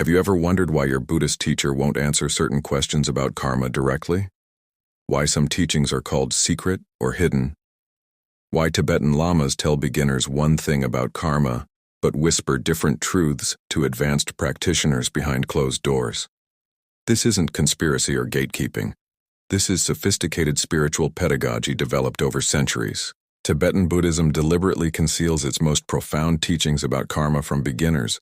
Have you ever wondered why your Buddhist teacher won't answer certain questions about karma directly? Why some teachings are called secret or hidden? Why Tibetan lamas tell beginners one thing about karma, but whisper different truths to advanced practitioners behind closed doors? This isn't conspiracy or gatekeeping. This is sophisticated spiritual pedagogy developed over centuries. Tibetan Buddhism deliberately conceals its most profound teachings about karma from beginners,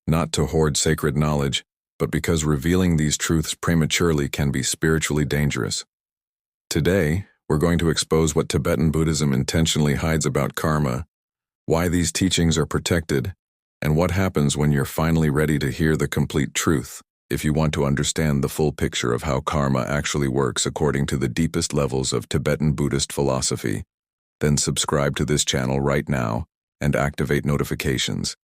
not to hoard sacred knowledge, but because revealing these truths prematurely can be spiritually dangerous. Today, we're going to expose what Tibetan Buddhism intentionally hides about karma, why these teachings are protected, and what happens when you're finally ready to hear the complete truth. If you want to understand the full picture of how karma actually works according to the deepest levels of Tibetan Buddhist philosophy, then subscribe to this channel right now and activate notifications,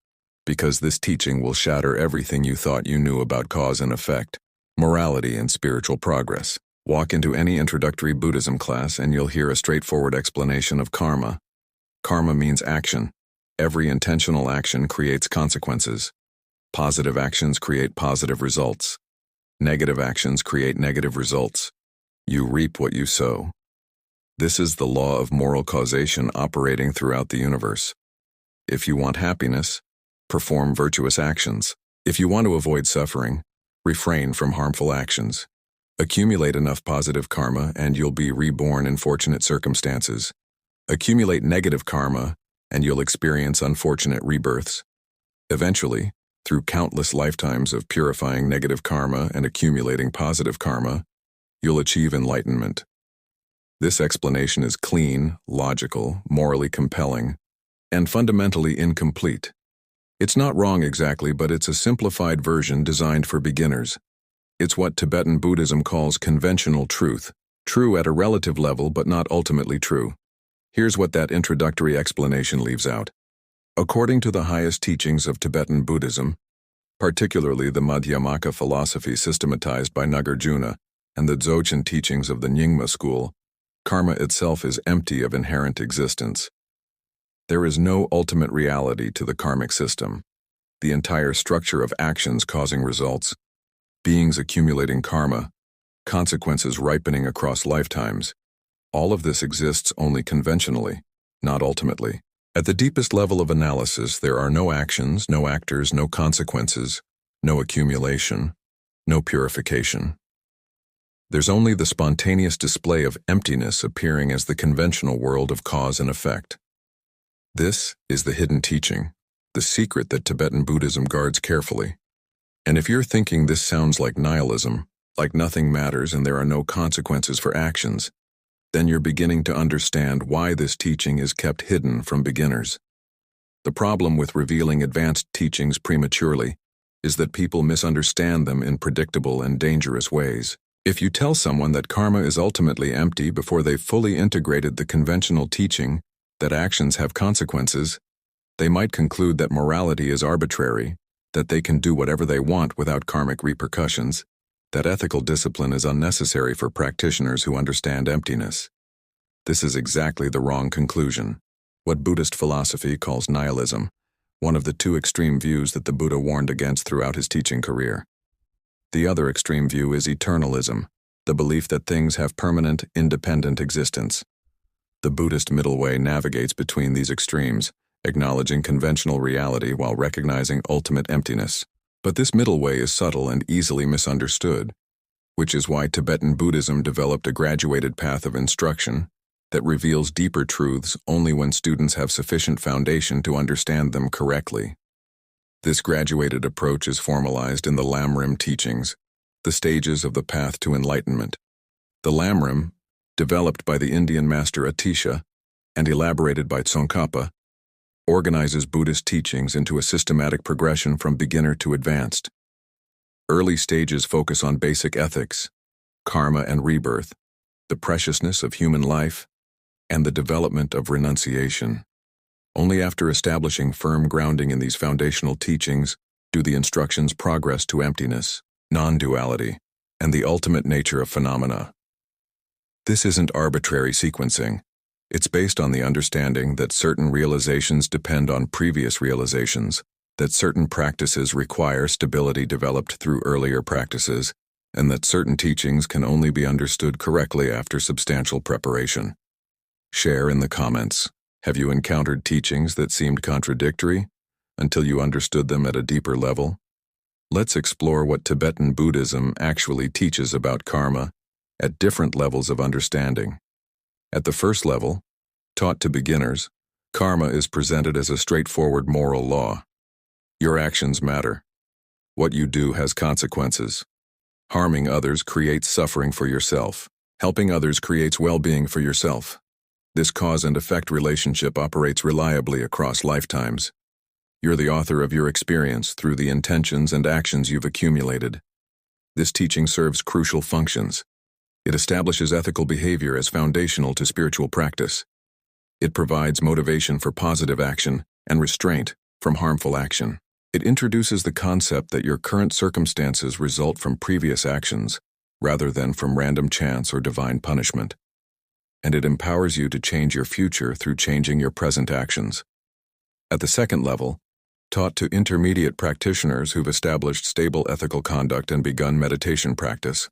because this teaching will shatter everything you thought you knew about cause and effect, morality, and spiritual progress. Walk into any introductory Buddhism class and you'll hear a straightforward explanation of karma. Karma means action. Every intentional action creates consequences. Positive actions create positive results. Negative actions create negative results. You reap what you sow. This is the law of moral causation operating throughout the universe. If you want happiness, perform virtuous actions. If you want to avoid suffering, refrain from harmful actions. Accumulate enough positive karma and you'll be reborn in fortunate circumstances. Accumulate negative karma and you'll experience unfortunate rebirths. Eventually, through countless lifetimes of purifying negative karma and accumulating positive karma, you'll achieve enlightenment. This explanation is clean, logical, morally compelling, and fundamentally incomplete. It's not wrong exactly, but it's a simplified version designed for beginners. It's what Tibetan Buddhism calls conventional truth, true at a relative level but not ultimately true. Here's what that introductory explanation leaves out. According to the highest teachings of Tibetan Buddhism, particularly the Madhyamaka philosophy systematized by Nagarjuna and the Dzogchen teachings of the Nyingma school, karma itself is empty of inherent existence. There is no ultimate reality to the karmic system. The entire structure of actions causing results, beings accumulating karma, consequences ripening across lifetimes, all of this exists only conventionally, not ultimately. At the deepest level of analysis, there are no actions, no actors, no consequences, no accumulation, no purification. There's only the spontaneous display of emptiness appearing as the conventional world of cause and effect. This is the hidden teaching, the secret that Tibetan Buddhism guards carefully. And if you're thinking this sounds like nihilism, like nothing matters and there are no consequences for actions, then you're beginning to understand why this teaching is kept hidden from beginners. The problem with revealing advanced teachings prematurely is that people misunderstand them in predictable and dangerous ways. If you tell someone that karma is ultimately empty before they've fully integrated the conventional teaching that actions have consequences, they might conclude that morality is arbitrary, that they can do whatever they want without karmic repercussions, that ethical discipline is unnecessary for practitioners who understand emptiness. This is exactly the wrong conclusion. What Buddhist philosophy calls nihilism, one of the two extreme views that the Buddha warned against throughout his teaching career. The other extreme view is eternalism, the belief that things have permanent, independent existence. The Buddhist middle way navigates between these extremes, acknowledging conventional reality while recognizing ultimate emptiness. But this middle way is subtle and easily misunderstood, which is why Tibetan Buddhism developed a graduated path of instruction that reveals deeper truths only when students have sufficient foundation to understand them correctly. This graduated approach is formalized in the Lamrim teachings, the stages of the path to enlightenment. The Lamrim, developed by the Indian master Atisha and elaborated by Tsongkhapa, organizes Buddhist teachings into a systematic progression from beginner to advanced. Early stages focus on basic ethics, karma and rebirth, the preciousness of human life, and the development of renunciation. Only after establishing firm grounding in these foundational teachings do the instructions progress to emptiness, non-duality, and the ultimate nature of phenomena. This isn't arbitrary sequencing. It's based on the understanding that certain realizations depend on previous realizations, that certain practices require stability developed through earlier practices, and that certain teachings can only be understood correctly after substantial preparation. Share in the comments. Have you encountered teachings that seemed contradictory until you understood them at a deeper level? Let's explore what Tibetan Buddhism actually teaches about karma at different levels of understanding. At the first level, taught to beginners, karma is presented as a straightforward moral law. Your actions matter. What you do has consequences. Harming others creates suffering for yourself. Helping others creates well-being for yourself. This cause and effect relationship operates reliably across lifetimes. You're the author of your experience through the intentions and actions you've accumulated. This teaching serves crucial functions. It establishes ethical behavior as foundational to spiritual practice. It provides motivation for positive action and restraint from harmful action. It introduces the concept that your current circumstances result from previous actions rather than from random chance or divine punishment. And it empowers you to change your future through changing your present actions. At the second level, taught to intermediate practitioners who've established stable ethical conduct and begun meditation practice,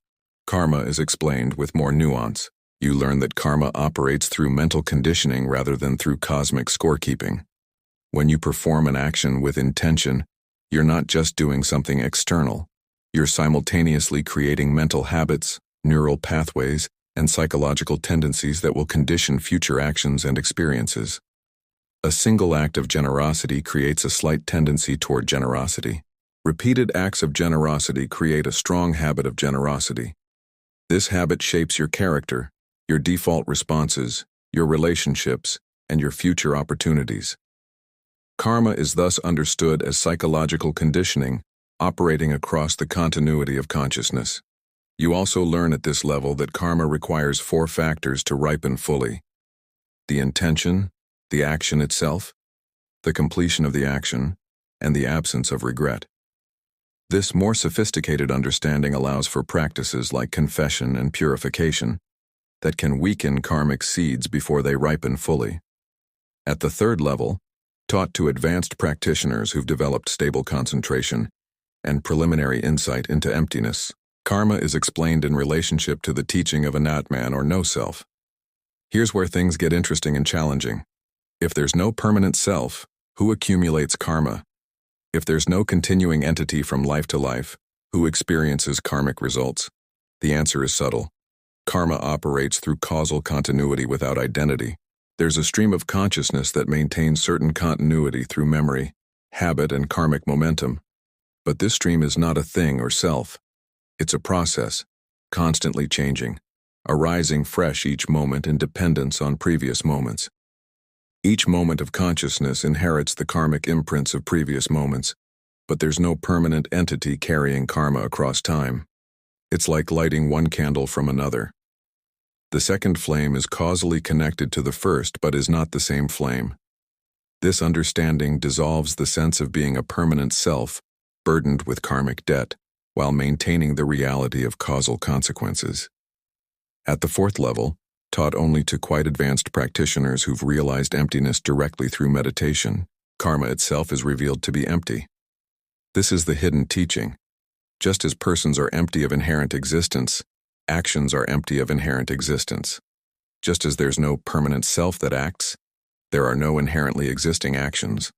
karma is explained with more nuance. You learn that karma operates through mental conditioning rather than through cosmic scorekeeping. When you perform an action with intention, you're not just doing something external. You're simultaneously creating mental habits, neural pathways, and psychological tendencies that will condition future actions and experiences. A single act of generosity creates a slight tendency toward generosity. Repeated acts of generosity create a strong habit of generosity. This habit shapes your character, your default responses, your relationships, and your future opportunities. Karma is thus understood as psychological conditioning operating across the continuity of consciousness. You also learn at this level that karma requires 4 factors to ripen fully: the intention, the action itself, the completion of the action, and the absence of regret. This more sophisticated understanding allows for practices like confession and purification that can weaken karmic seeds before they ripen fully. At the third level, taught to advanced practitioners who've developed stable concentration and preliminary insight into emptiness, karma is explained in relationship to the teaching of Anatman or no self. Here's where things get interesting and challenging. If there's no permanent self, who accumulates karma? If there's no continuing entity from life to life, who experiences karmic results? The answer is subtle. Karma operates through causal continuity without identity. There's a stream of consciousness that maintains certain continuity through memory, habit, and karmic momentum. But this stream is not a thing or self. It's a process, constantly changing, arising fresh each moment in dependence on previous moments. Each moment of consciousness inherits the karmic imprints of previous moments, but there's no permanent entity carrying karma across time. It's like lighting one candle from another. The second flame is causally connected to the first but is not the same flame. This understanding dissolves the sense of being a permanent self, burdened with karmic debt, while maintaining the reality of causal consequences. At the fourth level, taught only to quite advanced practitioners who've realized emptiness directly through meditation, karma itself is revealed to be empty. This is the hidden teaching. Just as persons are empty of inherent existence, actions are empty of inherent existence. Just as there's no permanent self that acts, there are no inherently existing actions.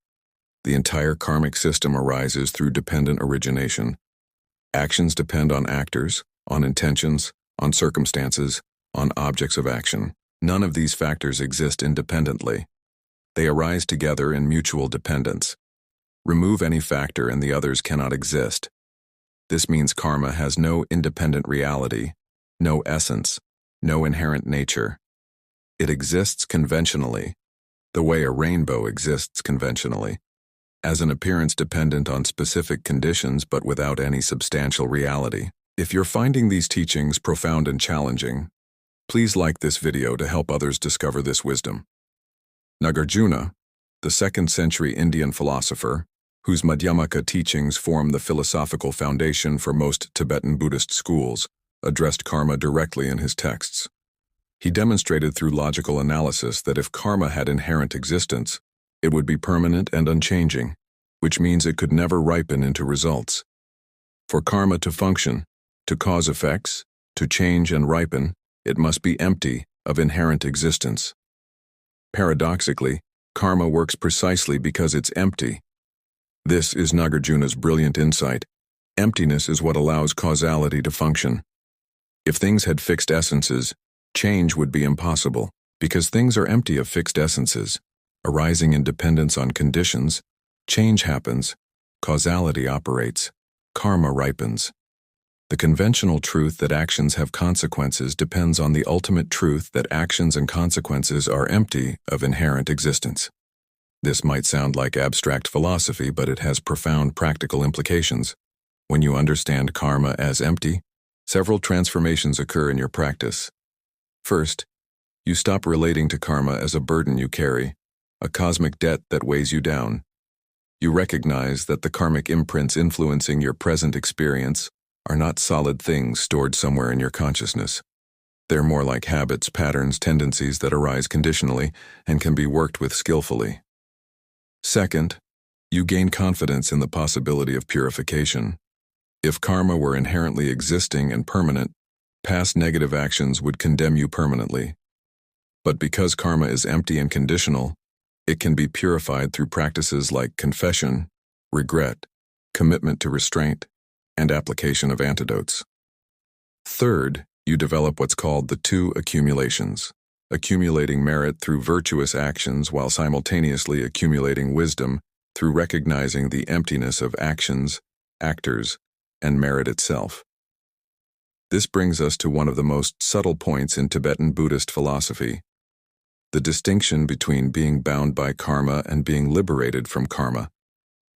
The entire karmic system arises through dependent origination. Actions depend on actors, on intentions, on circumstances, on objects of action. None of these factors exist independently. They arise together in mutual dependence. Remove any factor and the others cannot exist. This means karma has no independent reality, no essence, no inherent nature. It exists conventionally, the way a rainbow exists conventionally, as an appearance dependent on specific conditions but without any substantial reality. If you're finding these teachings profound and challenging, please like this video to help others discover this wisdom. Nagarjuna, the 2nd century Indian philosopher, whose Madhyamaka teachings form the philosophical foundation for most Tibetan Buddhist schools, addressed karma directly in his texts. He demonstrated through logical analysis that if karma had inherent existence, it would be permanent and unchanging, which means it could never ripen into results. For karma to function, to cause effects, to change and ripen, it must be empty of inherent existence. Paradoxically, karma works precisely because it's empty. This is Nagarjuna's brilliant insight. Emptiness is what allows causality to function. If things had fixed essences, change would be impossible, because things are empty of fixed essences. Arising in dependence on conditions, change happens, causality operates, karma ripens. The conventional truth that actions have consequences depends on the ultimate truth that actions and consequences are empty of inherent existence. This might sound like abstract philosophy, but it has profound practical implications. When you understand karma as empty, several transformations occur in your practice. First, you stop relating to karma as a burden you carry, a cosmic debt that weighs you down. You recognize that the karmic imprints influencing your present experience are not solid things stored somewhere in your consciousness. They're more like habits, patterns, tendencies that arise conditionally and can be worked with skillfully. Second, you gain confidence in the possibility of purification. If karma were inherently existing and permanent, past negative actions would condemn you permanently. But because karma is empty and conditional, it can be purified through practices like confession, regret, commitment to restraint, and application of antidotes. Third, you develop what's called the two accumulations, accumulating merit through virtuous actions while simultaneously accumulating wisdom through recognizing the emptiness of actions, actors, and merit itself. This brings us to one of the most subtle points in Tibetan Buddhist philosophy: the distinction between being bound by karma and being liberated from karma.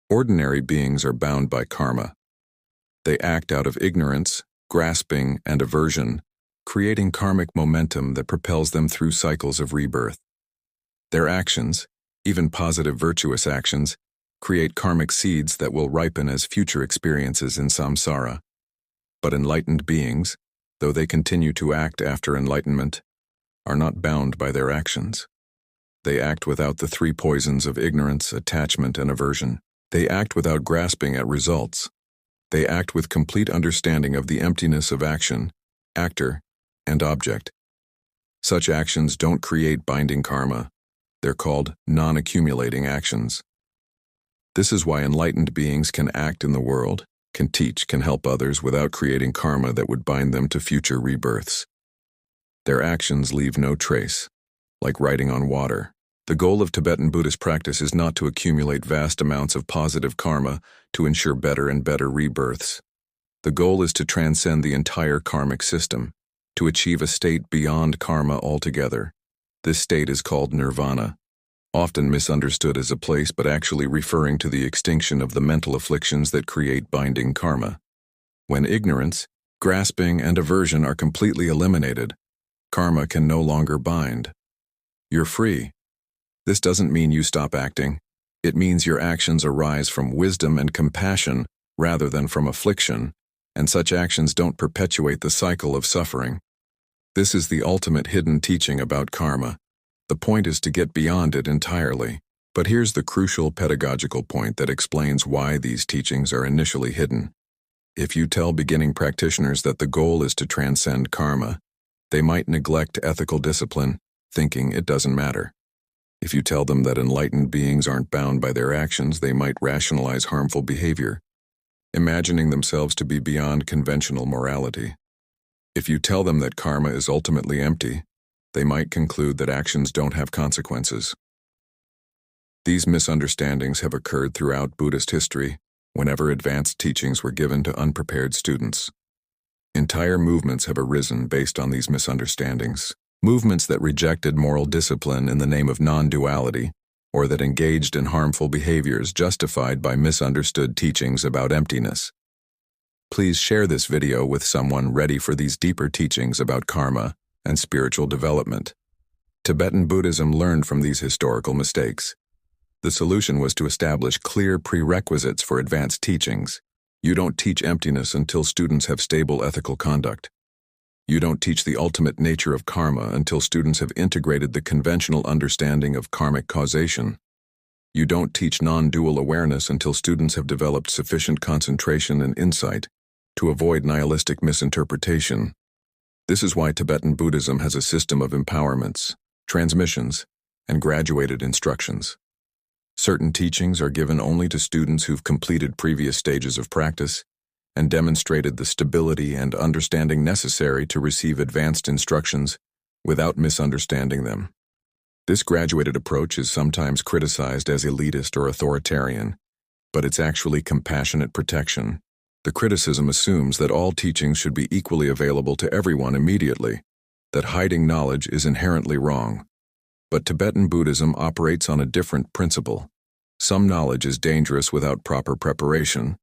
Ordinary beings are bound by karma. They act out of ignorance, grasping, and aversion, creating karmic momentum that propels them through cycles of rebirth. Their actions, even positive virtuous actions, create karmic seeds that will ripen as future experiences in samsara. But enlightened beings, though they continue to act after enlightenment, are not bound by their actions. They act without the three poisons of ignorance, attachment, and aversion. They act without grasping at results. They act with complete understanding of the emptiness of action, actor, and object. Such actions don't create binding karma. They're called non-accumulating actions. This is why enlightened beings can act in the world, can teach, can help others without creating karma that would bind them to future rebirths. Their actions leave no trace, like writing on water. The goal of Tibetan Buddhist practice is not to accumulate vast amounts of positive karma to ensure better and better rebirths. The goal is to transcend the entire karmic system, to achieve a state beyond karma altogether. This state is called nirvana, often misunderstood as a place but actually referring to the extinction of the mental afflictions that create binding karma. When ignorance, grasping, and aversion are completely eliminated, karma can no longer bind. You're free. This doesn't mean you stop acting. It means your actions arise from wisdom and compassion rather than from affliction, and such actions don't perpetuate the cycle of suffering. This is the ultimate hidden teaching about karma. The point is to get beyond it entirely. But here's the crucial pedagogical point that explains why these teachings are initially hidden. If you tell beginning practitioners that the goal is to transcend karma, they might neglect ethical discipline, thinking it doesn't matter. If you tell them that enlightened beings aren't bound by their actions, they might rationalize harmful behavior, imagining themselves to be beyond conventional morality. If you tell them that karma is ultimately empty, they might conclude that actions don't have consequences. These misunderstandings have occurred throughout Buddhist history whenever advanced teachings were given to unprepared students. Entire movements have arisen based on these misunderstandings. Movements that rejected moral discipline in the name of non-duality, or that engaged in harmful behaviors justified by misunderstood teachings about emptiness. Please share this video with someone ready for these deeper teachings about karma and spiritual development. Tibetan Buddhism learned from these historical mistakes. The solution was to establish clear prerequisites for advanced teachings. You don't teach emptiness until students have stable ethical conduct. You don't teach the ultimate nature of karma until students have integrated the conventional understanding of karmic causation. You don't teach non-dual awareness until students have developed sufficient concentration and insight to avoid nihilistic misinterpretation. This is why Tibetan Buddhism has a system of empowerments, transmissions, and graduated instructions. Certain teachings are given only to students who've completed previous stages of practice and demonstrated the stability and understanding necessary to receive advanced instructions without misunderstanding them. This graduated approach is sometimes criticized as elitist or authoritarian, but it's actually compassionate protection. The criticism assumes that all teachings should be equally available to everyone immediately, that hiding knowledge is inherently wrong. But Tibetan Buddhism operates on a different principle. Some knowledge is dangerous without proper preparation,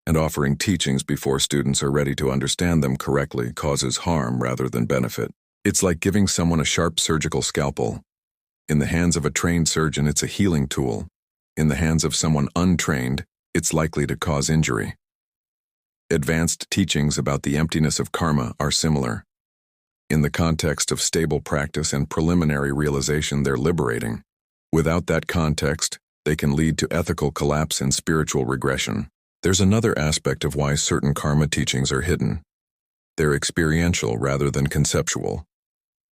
and offering teachings before students are ready to understand them correctly causes harm rather than benefit. It's like giving someone a sharp surgical scalpel. In the hands of a trained surgeon, it's a healing tool. In the hands of someone untrained, it's likely to cause injury. Advanced teachings about the emptiness of karma are similar. In the context of stable practice and preliminary realization, they're liberating. Without that context, they can lead to ethical collapse and spiritual regression. There's another aspect of why certain karma teachings are hidden. They're experiential rather than conceptual.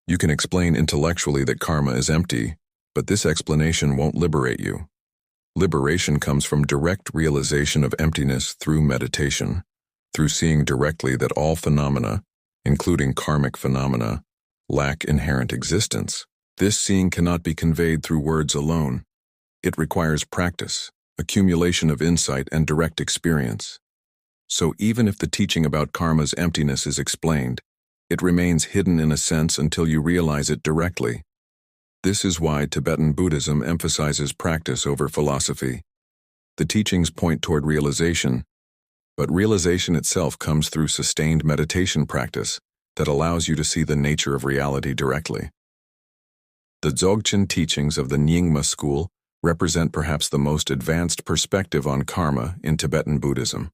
You can explain intellectually that karma is empty, but this explanation won't liberate you. Liberation comes from direct realization of emptiness through meditation, through seeing directly that all phenomena, including karmic phenomena, lack inherent existence. This seeing cannot be conveyed through words alone. It requires practice, accumulation of insight, and direct experience. So even if the teaching about karma's emptiness is explained, it remains hidden in a sense until you realize it directly. This is why Tibetan Buddhism emphasizes practice over philosophy. The teachings point toward realization, but realization itself comes through sustained meditation practice that allows you to see the nature of reality directly. The Dzogchen teachings of the Nyingma school represent perhaps the most advanced perspective on karma in Tibetan Buddhism.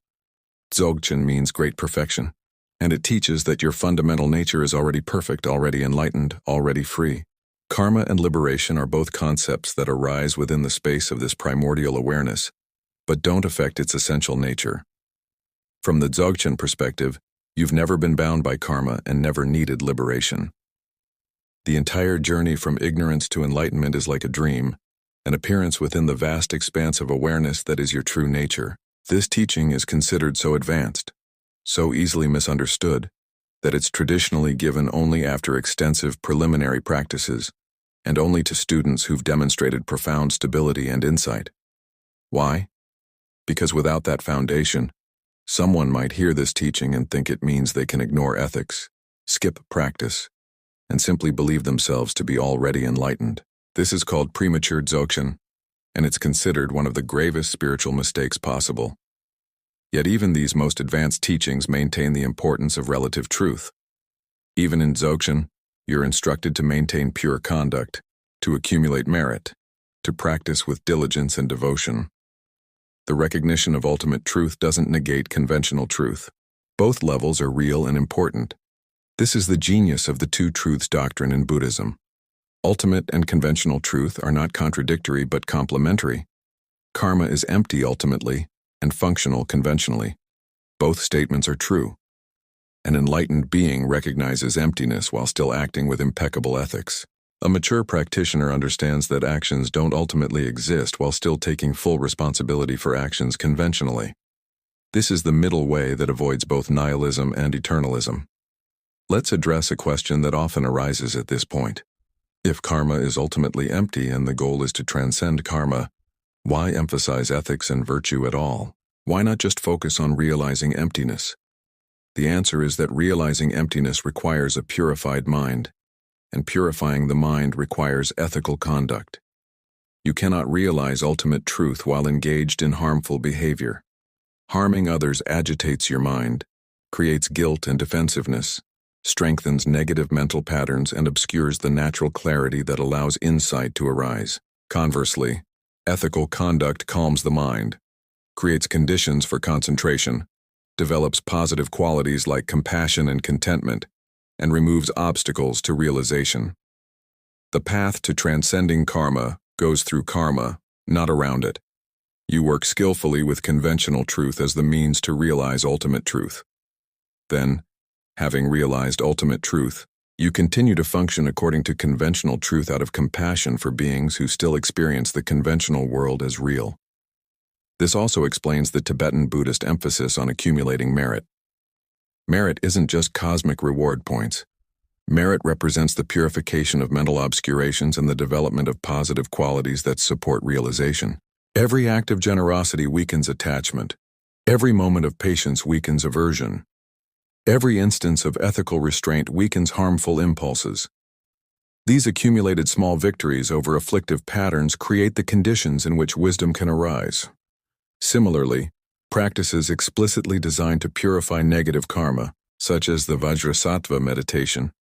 Dzogchen means great perfection, and it teaches that your fundamental nature is already perfect, already enlightened, already free. Karma and liberation are both concepts that arise within the space of this primordial awareness, but don't affect its essential nature. From the Dzogchen perspective, you've never been bound by karma and never needed liberation. The entire journey from ignorance to enlightenment is like a dream, an appearance within the vast expanse of awareness that is your true nature. This teaching is considered so advanced, so easily misunderstood, that it's traditionally given only after extensive preliminary practices, and only to students who've demonstrated profound stability and insight. Why? Because without that foundation, someone might hear this teaching and think it means they can ignore ethics, skip practice, and simply believe themselves to be already enlightened. This is called premature Dzogchen, and it's considered one of the gravest spiritual mistakes possible. Yet even these most advanced teachings maintain the importance of relative truth. Even in Dzogchen, you're instructed to maintain pure conduct, to accumulate merit, to practice with diligence and devotion. The recognition of ultimate truth doesn't negate conventional truth. Both levels are real and important. This is the genius of the two truths doctrine in Buddhism. Ultimate and conventional truth are not contradictory but complementary. Karma is empty ultimately and functional conventionally. Both statements are true. An enlightened being recognizes emptiness while still acting with impeccable ethics. A mature practitioner understands that actions don't ultimately exist while still taking full responsibility for actions conventionally. This is the middle way that avoids both nihilism and eternalism. Let's address a question that often arises at this point. If karma is ultimately empty and the goal is to transcend karma, why emphasize ethics and virtue at all? Why not just focus on realizing emptiness? The answer is that realizing emptiness requires a purified mind, and purifying the mind requires ethical conduct. You cannot realize ultimate truth while engaged in harmful behavior. Harming others agitates your mind, creates guilt and defensiveness, strengthens negative mental patterns, and obscures the natural clarity that allows insight to arise. Conversely, ethical conduct calms the mind, creates conditions for concentration, develops positive qualities like compassion and contentment, and removes obstacles to realization. The path to transcending karma goes through karma, not around it. You work skillfully with conventional truth as the means to realize ultimate truth. Then, having realized ultimate truth, you continue to function according to conventional truth out of compassion for beings who still experience the conventional world as real. This also explains the Tibetan Buddhist emphasis on accumulating merit. Merit isn't just cosmic reward points. Merit represents the purification of mental obscurations and the development of positive qualities that support realization. Every act of generosity weakens attachment. Every moment of patience weakens aversion. Every instance of ethical restraint weakens harmful impulses. These accumulated small victories over afflictive patterns create the conditions in which wisdom can arise. Similarly, practices explicitly designed to purify negative karma, such as the Vajrasattva meditation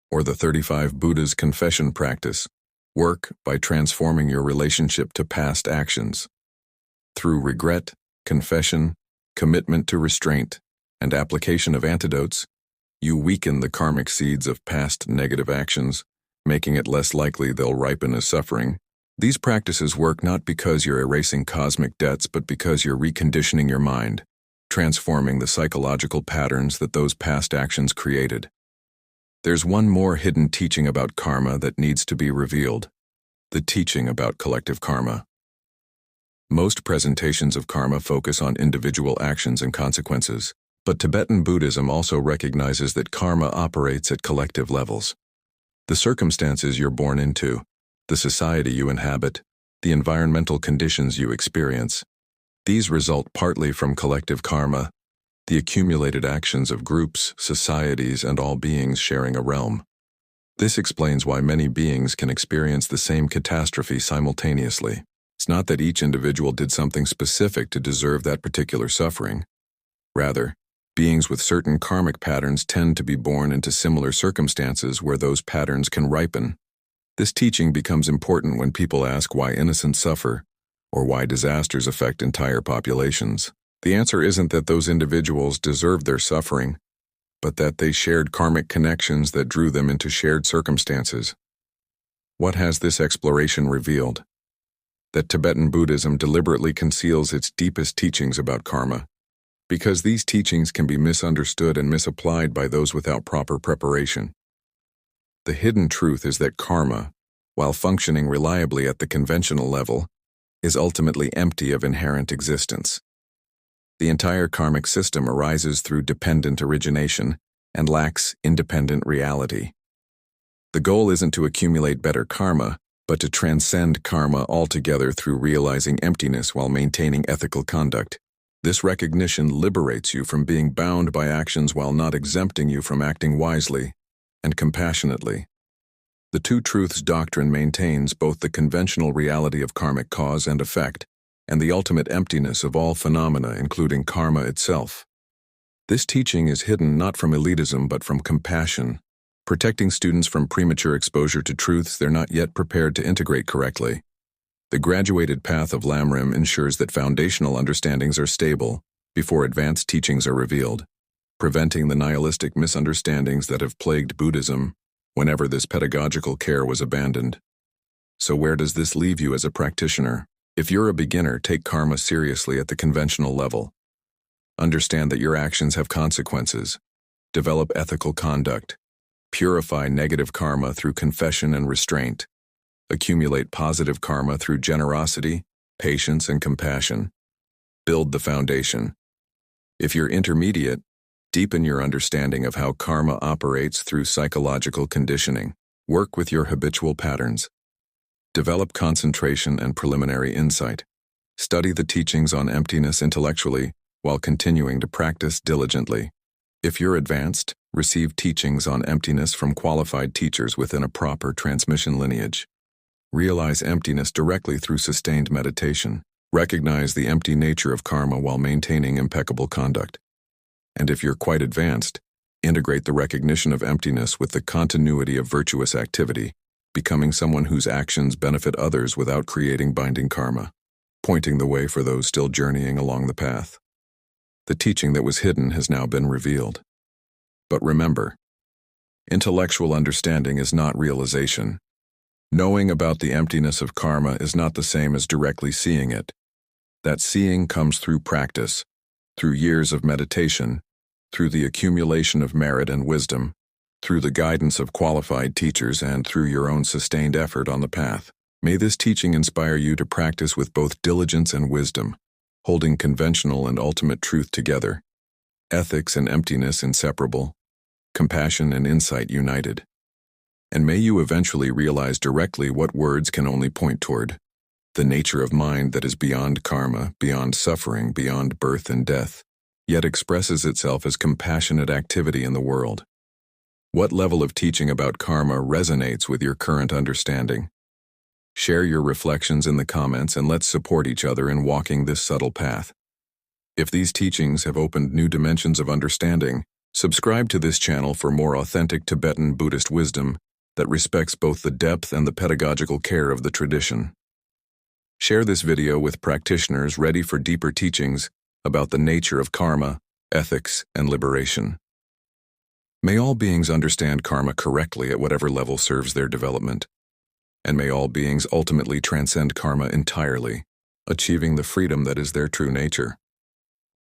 or the 35 Buddhas confession practice, work by transforming your relationship to past actions. Through regret, confession, commitment to restraint, and application of antidotes, you weaken the karmic seeds of past negative actions, making it less likely they'll ripen as suffering. These practices work not because you're erasing cosmic debts, but because you're reconditioning your mind, transforming the psychological patterns that those past actions created. There's one more hidden teaching about karma that needs to be revealed: the teaching about collective karma. Most presentations of karma focus on individual actions and consequences, but Tibetan Buddhism also recognizes that karma operates at collective levels. The circumstances you're born into, the society you inhabit, the environmental conditions you experience, these result partly from collective karma, the accumulated actions of groups, societies, and all beings sharing a realm. This explains why many beings can experience the same catastrophe simultaneously. It's not that each individual did something specific to deserve that particular suffering. Rather, beings with certain karmic patterns tend to be born into similar circumstances where those patterns can ripen. This teaching becomes important when people ask why innocents suffer, or why disasters affect entire populations. The answer isn't that those individuals deserve their suffering, but that they shared karmic connections that drew them into shared circumstances. What has this exploration revealed? That Tibetan Buddhism deliberately conceals its deepest teachings about karma, because these teachings can be misunderstood and misapplied by those without proper preparation. The hidden truth is that karma, while functioning reliably at the conventional level, is ultimately empty of inherent existence. The entire karmic system arises through dependent origination and lacks independent reality. The goal isn't to accumulate better karma, but to transcend karma altogether through realizing emptiness while maintaining ethical conduct. This recognition liberates you from being bound by actions while not exempting you from acting wisely and compassionately. The Two Truths doctrine maintains both the conventional reality of karmic cause and effect, and the ultimate emptiness of all phenomena, including karma itself. This teaching is hidden not from elitism but from compassion, protecting students from premature exposure to truths they're not yet prepared to integrate correctly. The graduated path of Lamrim ensures that foundational understandings are stable before advanced teachings are revealed, preventing the nihilistic misunderstandings that have plagued Buddhism whenever this pedagogical care was abandoned. So where does this leave you as a practitioner? If you're a beginner, take karma seriously at the conventional level. Understand that your actions have consequences. Develop ethical conduct. Purify negative karma through confession and restraint. Accumulate positive karma through generosity, patience, and compassion. Build the foundation. If you're intermediate, deepen your understanding of how karma operates through psychological conditioning. Work with your habitual patterns. Develop concentration and preliminary insight. Study the teachings on emptiness intellectually while continuing to practice diligently. If you're advanced, receive teachings on emptiness from qualified teachers within a proper transmission lineage. Realize emptiness directly through sustained meditation. Recognize the empty nature of karma while maintaining impeccable conduct. And if you're quite advanced, integrate the recognition of emptiness with the continuity of virtuous activity, becoming someone whose actions benefit others without creating binding karma, pointing the way for those still journeying along the path. The teaching that was hidden has now been revealed. But remember, intellectual understanding is not realization. Knowing about the emptiness of karma is not the same as directly seeing it. That seeing comes through practice, through years of meditation, through the accumulation of merit and wisdom, through the guidance of qualified teachers, and through your own sustained effort on the path. May this teaching inspire you to practice with both diligence and wisdom, holding conventional and ultimate truth together, ethics and emptiness inseparable, compassion and insight united. And may you eventually realize directly what words can only point toward: the nature of mind that is beyond karma, beyond suffering, beyond birth and death, yet expresses itself as compassionate activity in the world. What level of teaching about karma resonates with your current understanding? Share your reflections in the comments, and let's support each other in walking this subtle path. If these teachings have opened new dimensions of understanding, subscribe to this channel for more authentic Tibetan Buddhist wisdom that respects both the depth and the pedagogical care of the tradition. Share this video with practitioners ready for deeper teachings about the nature of karma, ethics, and liberation. May all beings understand karma correctly at whatever level serves their development, and may all beings ultimately transcend karma entirely, achieving the freedom that is their true nature.